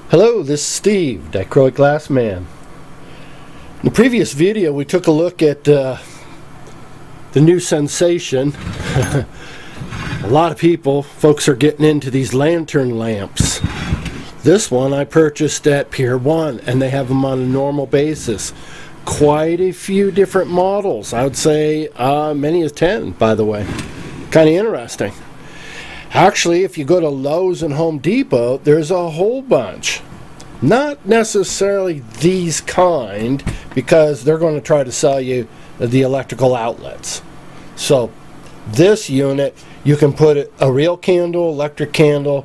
Hello, this is Steve, Dichroic Glass Man. In the previous video, we took a look at the new sensation. A lot of folks are getting into these lantern lamps. This one I purchased at Pier 1, and they have them on a normal basis. Quite a few different models. I would say many as 10, by the way. Kind of interesting. Actually, if you go to Lowe's and Home Depot, there's a whole bunch. Not necessarily these kind, because they're going to try to sell you the electrical outlets. So this unit, you can put a real candle, electric candle,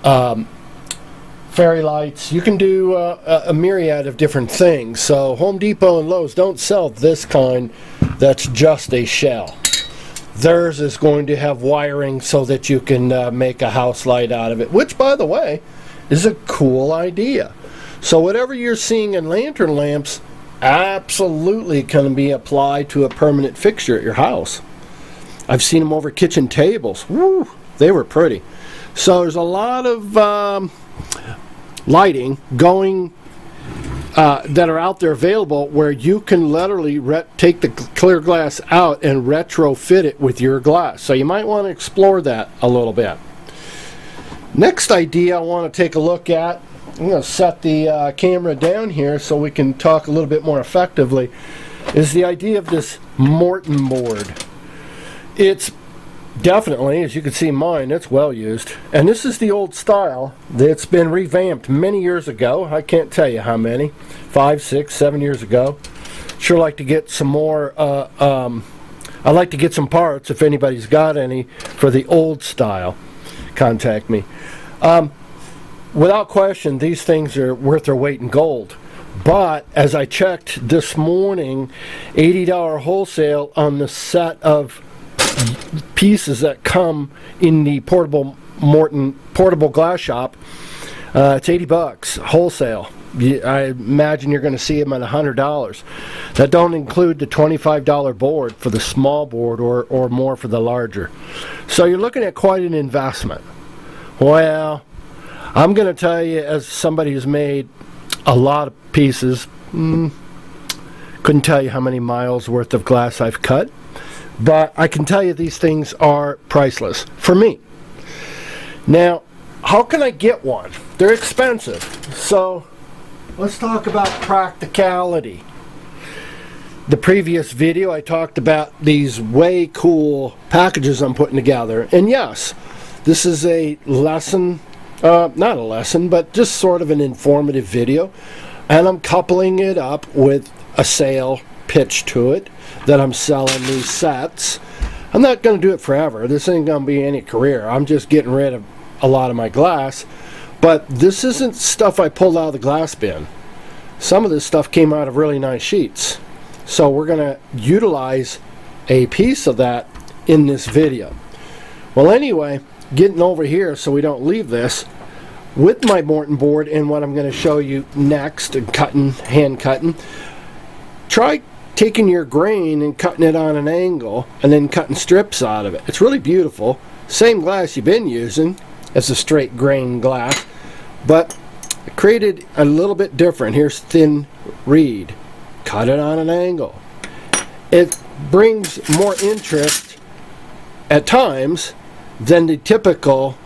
fairy lights. You can do a myriad of different things. So Home Depot and Lowe's don't sell this kind that's just a shell. Theirs is going to have wiring so that you can make a house light out of it, which, by the way, is a cool idea. So whatever you're seeing in lantern lamps absolutely can be applied to a permanent fixture at your house. I've seen them over kitchen tables. Woo, they were pretty. So there's a lot of lighting going that are out there available where you can literally take the clear glass out and retrofit it with your glass. So you might want to explore that a little bit. Next idea I want to take a look at, I'm going to set the camera down here so we can talk a little bit more effectively, is the idea of this Morton board. It's definitely, as you can see mine, it's well used. And this is the old style that's been revamped many years ago. I can't tell you how many, 5, 6, 7 years ago. Sure like to get some more, I'd like to get some parts if anybody's got any for the old style. Contact me. Without question, these things are worth their weight in gold. But as I checked this morning, $80 wholesale on the set of pieces that come in the portable Morton portable glass shop. It's $80 wholesale. I imagine you're going to see them at $100. That don't include the $25 board for the small board or more for the larger. So you're looking at quite an investment. Well, I'm going to tell you, as somebody who's made a lot of pieces, couldn't tell you how many miles worth of glass I've cut. But I can tell you these things are priceless for me. Now, how can I get one? They're expensive. So let's talk about practicality. The previous video I talked about these way cool packages I'm putting together. And yes, this is a lesson, not a lesson, but just sort of an informative video. And I'm coupling it up with a sale pitch to it that I'm selling these sets. I'm not going to do it forever. This ain't going to be any career. I'm just getting rid of a lot of my glass. But this isn't stuff I pulled out of the glass bin. Some of this stuff came out of really nice sheets. So we're going to utilize a piece of that in this video. Well, anyway, getting over here so we don't leave this, with my Morton board and what I'm going to show you next, and cutting, hand cutting, try taking your grain and cutting it on an angle and then cutting strips out of it. It's really beautiful. Same glass you've been using as a straight grain glass, but created a little bit different. Here's thin reed. Cut it on an angle. It brings more interest at times than the typical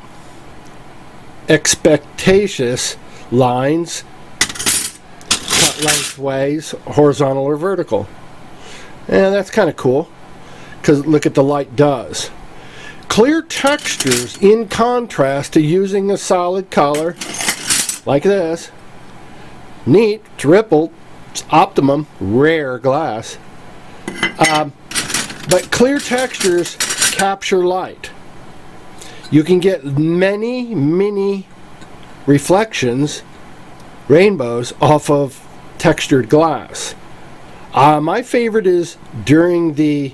expectatious lines cut lengthways, horizontal or vertical. And that's kind of cool, because look at the light does. Clear textures in contrast to using a solid color like this. Neat, triple, it's optimum, rare glass. But clear textures capture light. You can get many reflections, rainbows, off of textured glass. My favorite is during the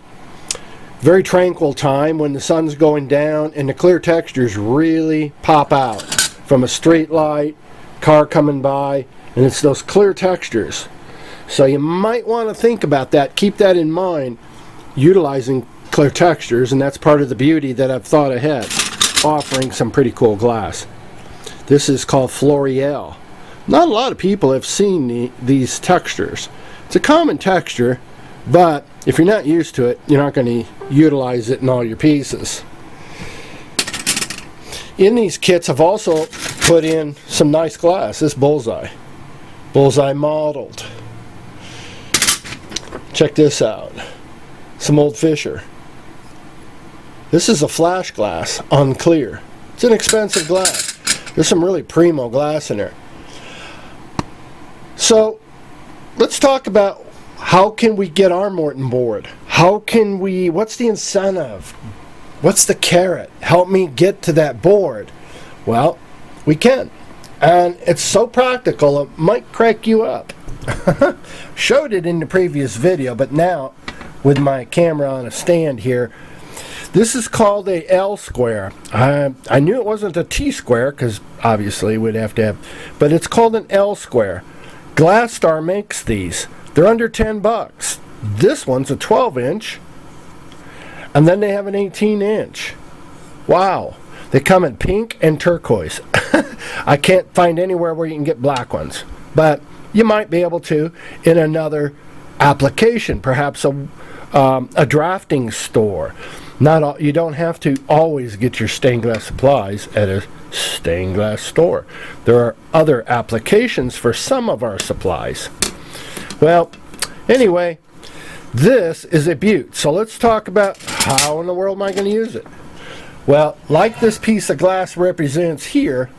very tranquil time when the sun's going down and the clear textures really pop out from a street light, car coming by, and it's those clear textures. So you might want to think about that, keep that in mind, utilizing clear textures, and that's part of the beauty that I've thought ahead, offering some pretty cool glass. This is called Floreal. Not a lot of people have seen these textures. It's a common texture, but if you're not used to it, you're not going to utilize it in all your pieces. In these kits, I've also put in some nice glass. This bullseye. Bullseye modeled. Check this out. Some old Fisher. This is a flash glass on clear. It's an expensive glass. There's some really primo glass in there. So let's talk about how can we get our Morton board? How can we, what's the incentive? What's the carrot? Help me get to that board. Well, we can. And it's so practical, it might crack you up. Showed it in the previous video, but now with my camera on a stand here, this is called a L square. I knew it wasn't a T square because obviously we'd have to have, but it's called an L square. Glass Star makes these. They're under 10 bucks. This one's a 12-inch, and then they have an 18-inch. Wow. They come in pink and turquoise. I can't find anywhere where you can get black ones, but you might be able to in another application, perhaps a drafting store. You don't have to always get your stained glass supplies at a stained glass store. There are other applications for some of our supplies. Well, anyway, this is a beaut. So let's talk about how in the world am I going to use it? Well, like this piece of glass represents here,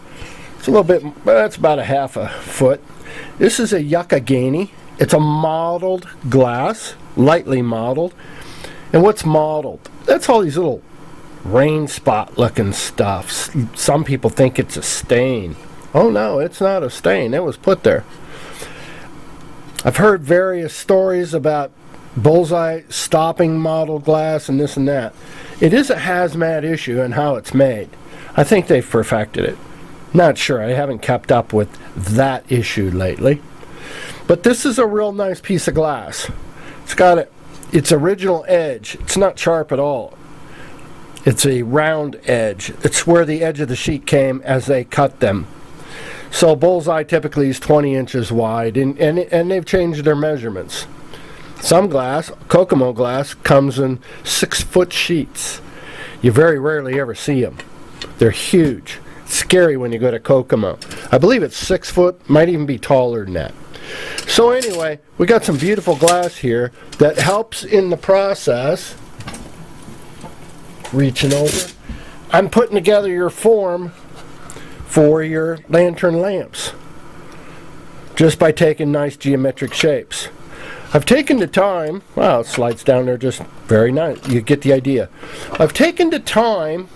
it's a little bit, that's about a half a foot. This is a Yucca Glass. It's a modeled glass, lightly modeled. And what's modeled? That's all these little rain spot looking stuff. Some people think it's a stain. Oh no, it's not a stain. It was put there. I've heard various stories about bullseye stopping modeled glass and this and that. It is a hazmat issue in how it's made. I think they've perfected it. Not sure. I haven't kept up with that issue lately. But this is a real nice piece of glass. It's got its original edge. It's not sharp at all. It's a round edge. It's where the edge of the sheet came as they cut them. So bullseye typically is 20 inches wide, and they've changed their measurements. Some glass, Kokomo glass, comes in 6-foot sheets. You very rarely ever see them. They're huge. It's scary when you go to Kokomo. I believe it's 6 foot, might even be taller than that. So anyway, we got some beautiful glass here that helps in the process. Reaching over. I'm putting together your form for your lantern lamps just by taking nice geometric shapes. I've taken the time, wow, it slides down there just very nice. You get the idea. I've taken the time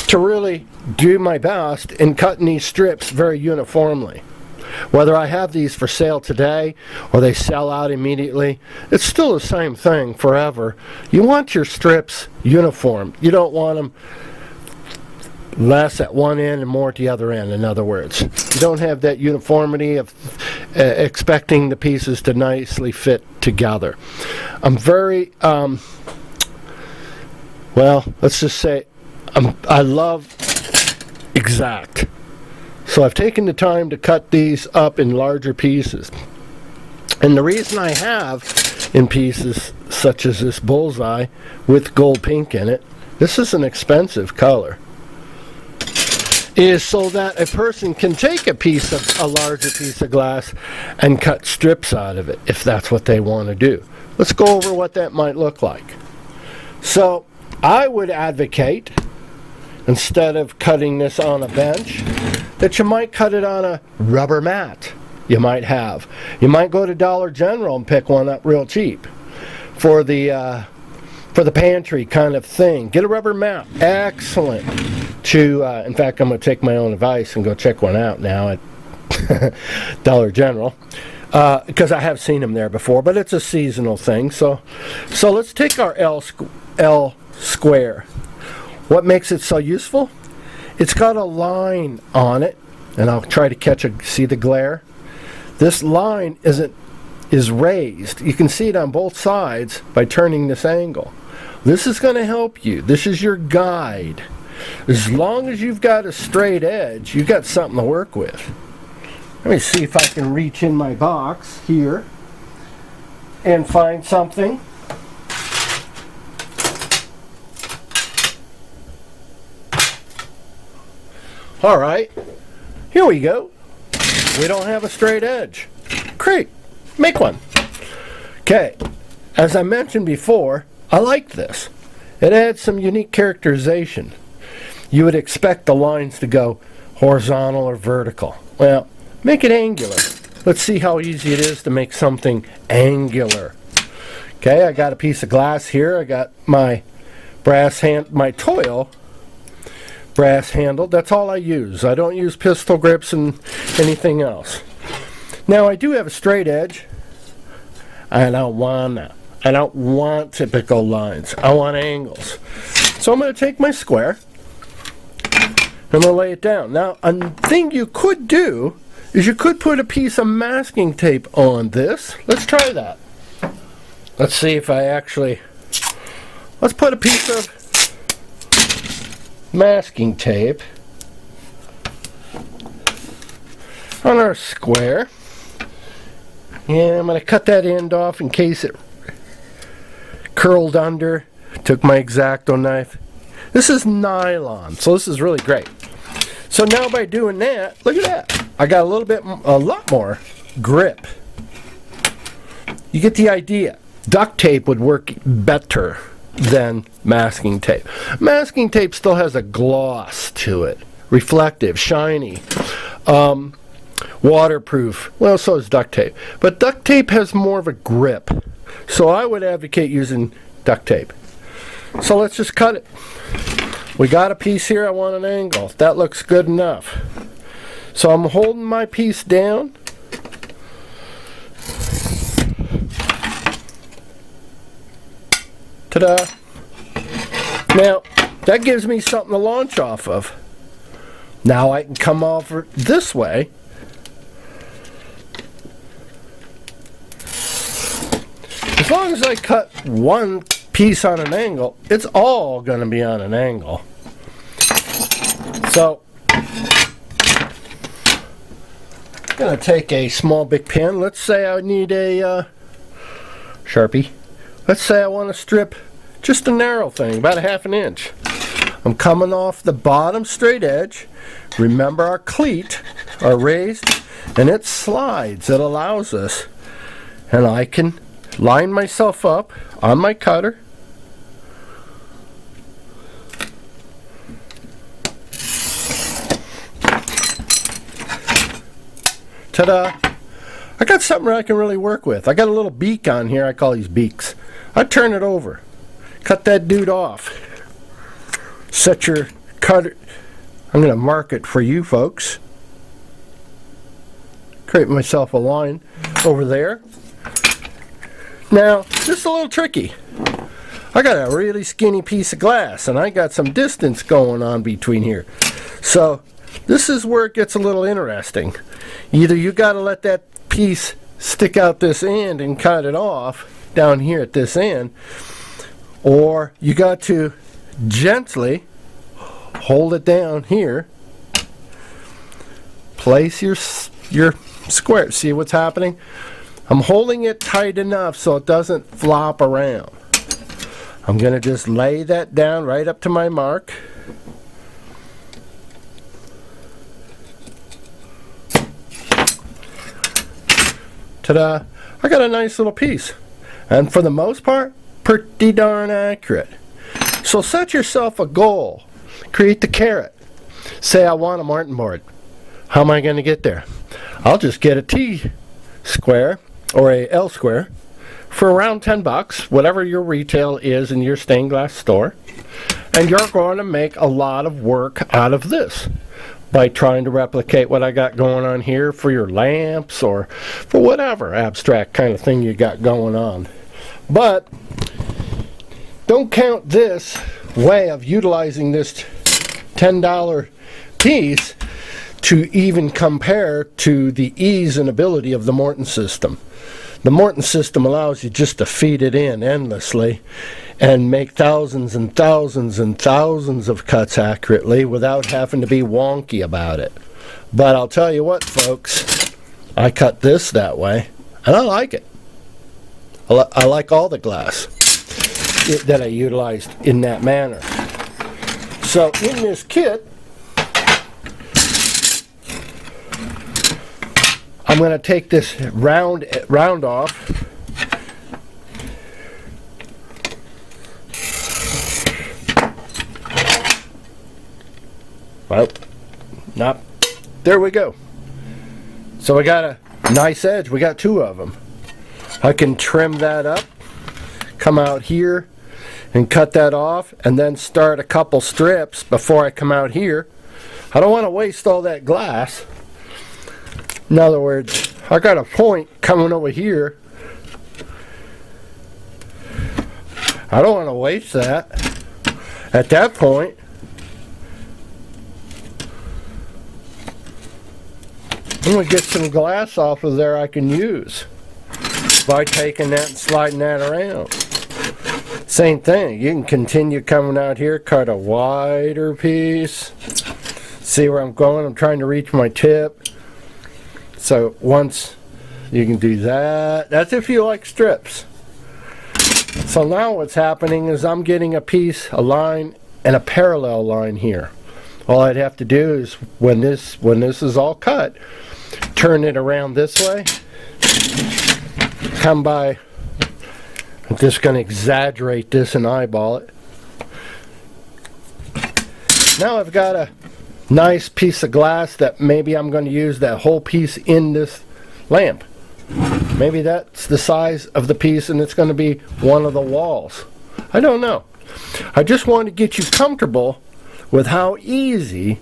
to really do my best in cutting these strips very uniformly. Whether I have these for sale today or they sell out immediately, it's still the same thing forever. You want your strips uniform. You don't want them less at one end and more at the other end, in other words. You don't have that uniformity of expecting the pieces to nicely fit together. I'm very, well, let's just say, I love exact. So I've taken the time to cut these up in larger pieces. And the reason I have in pieces such as this bullseye with gold pink in it, this is an expensive color, is so that a person can take a larger piece of glass and cut strips out of it if that's what they want to do. Let's go over what that might look like. So I would advocate, instead of cutting this on a bench, that you might cut it on a rubber mat. You might go to Dollar General and pick one up real cheap for the pantry kind of thing. Get a rubber mat. Excellent. In fact, I'm going to take my own advice and go check one out now at Dollar General, because I have seen them there before, but it's a seasonal thing. So let's take our L square. What makes it so useful? It's got a line on it, and I'll try to see the glare. This line is raised. You can see it on both sides by turning this angle. This is going to help you. This is your guide. As long as you've got a straight edge, you've got something to work with. Let me see if I can reach in my box here and find something. All right, here we go. We don't have a straight edge. Great, make one. Okay, as I mentioned before, I like this. It adds some unique characterization. You would expect the lines to go horizontal or vertical. Well, make it angular. Let's see how easy it is to make something angular. Okay, I got a piece of glass here. I got my my toil brass handle. That's all I use. I don't use pistol grips and anything else. Now I do have a straight edge. I don't want typical lines. I want angles. So I'm going to take my square and I'm going to lay it down. Now a thing you could do is you could put a piece of masking tape on this. Let's try that. Let's see if I actually... Let's put a piece of masking tape on our square. And I'm going to cut that end off in case it curled under. Took my X-Acto knife. This is nylon, so this is really great. So now by doing that, look at that. I got a lot more grip. You get the idea. Duct tape would work better than masking tape. Masking tape still has a gloss to it. Reflective, shiny, waterproof. Well, so is duct tape. But duct tape has more of a grip. So I would advocate using duct tape. So let's just cut it. We got a piece here. I want an angle. That looks good enough. So I'm holding my piece down. Ta-da! Now, that gives me something to launch off of. Now I can come over this way. As long as I cut one piece on an angle, it's all going to be on an angle. So, I'm going to take a small Bic pen. Let's say I need a Sharpie. Let's say I want to strip just a narrow thing, about a ½ inch. I'm coming off the bottom straight edge. Remember our cleat are raised, and it slides. It allows us, and I can line myself up on my cutter. Ta-da! I got something I can really work with. I got a little beak on here. I call these beaks. I turn it over. Cut that dude off. Set your cutter. I'm going to mark it for you folks. Create myself a line over there. Now, this is a little tricky. I got a really skinny piece of glass, and I got some distance going on between here. So, this is where it gets a little interesting. Either you got to let that piece stick out this end and cut it off down here at this end, or you got to gently hold it down here, place your square. See what's happening? I'm holding it tight enough so it doesn't flop around. I'm going to just lay that down right up to my mark. Ta-da! I got a nice little piece. And for the most part, pretty darn accurate. So set yourself a goal. Create the carrot. Say I want a Morton board. How am I going to get there? I'll just get a T square or a L square for around $10, whatever your retail is in your stained glass store. And you're going to make a lot of work out of this by trying to replicate what I got going on here for your lamps or for whatever abstract kind of thing you got going on. But don't count this way of utilizing this $10 piece to even compare to the ease and ability of the Morton system. The Morton system allows you just to feed it in endlessly and make thousands and thousands and thousands of cuts accurately without having to be wonky about it. But I'll tell you what, folks, I cut this that way, and I like it. I like all the glass that I utilized in that manner. So in this kit, I'm going to take this round off. Well, not. There we go. So we got a nice edge. We got two of them. I can trim that up, come out here and cut that off, and then start a couple strips before I come out here. I don't want to waste all that glass. In other words, I got a point coming over here. I don't want to waste that. At that point, I'm going to get some glass off of there I can use by taking that and sliding that around. Same thing, you can continue coming out here, cut a wider piece. See where I'm going? I'm trying to reach my tip. So once you can do that, that's if you like strips. So now what's happening is I'm getting a piece, a line, and a parallel line here. All I'd have to do is when this is all cut, turn it around this way, come by. I'm just going to exaggerate this and eyeball it. Now I've got a nice piece of glass that maybe I'm going to use that whole piece in this lamp. Maybe that's the size of the piece and it's going to be one of the walls. I don't know. I just want to get you comfortable with how easy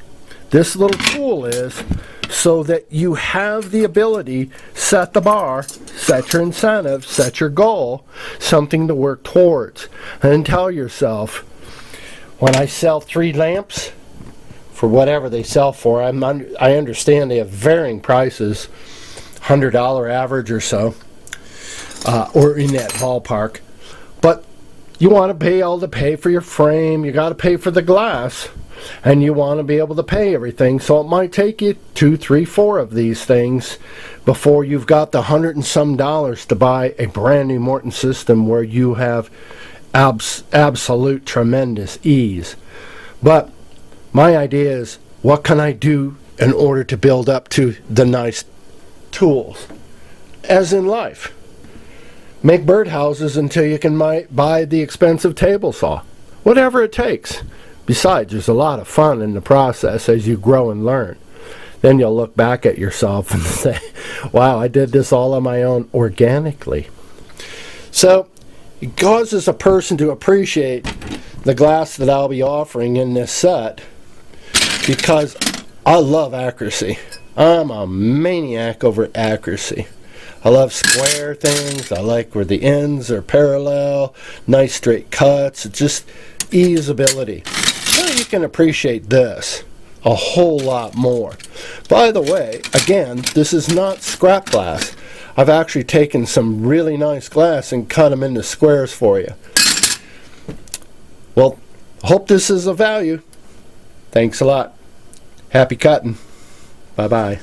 this little tool is, so that you have the ability, set the bar, set your incentive, set your goal, something to work towards. And tell yourself, when I sell 3 lamps, for whatever they sell for, I understand they have varying prices, $100 average or so, or in that ballpark. But you want to be able to pay for your frame, you got to pay for the glass, and you want to be able to pay everything. So it might take you 2, 3, 4 of these things before you've got the $100 and some to buy a brand new Morton system where you have absolute tremendous ease. But my idea is, what can I do in order to build up to the nice tools? As in life, make birdhouses until you can buy the expensive table saw. Whatever it takes. Besides, there's a lot of fun in the process as you grow and learn. Then you'll look back at yourself and say, wow, I did this all on my own organically. So it causes a person to appreciate the glass that I'll be offering in this set, because I love accuracy. I'm a maniac over accuracy. I love square things. I like where the ends are parallel, nice straight cuts. It's just easeability. Now you can appreciate this a whole lot more. By the way, again, this is not scrap glass. I've actually taken some really nice glass and cut them into squares for you. Well, hope this is of value. Thanks a lot. Happy cutting. Bye-bye.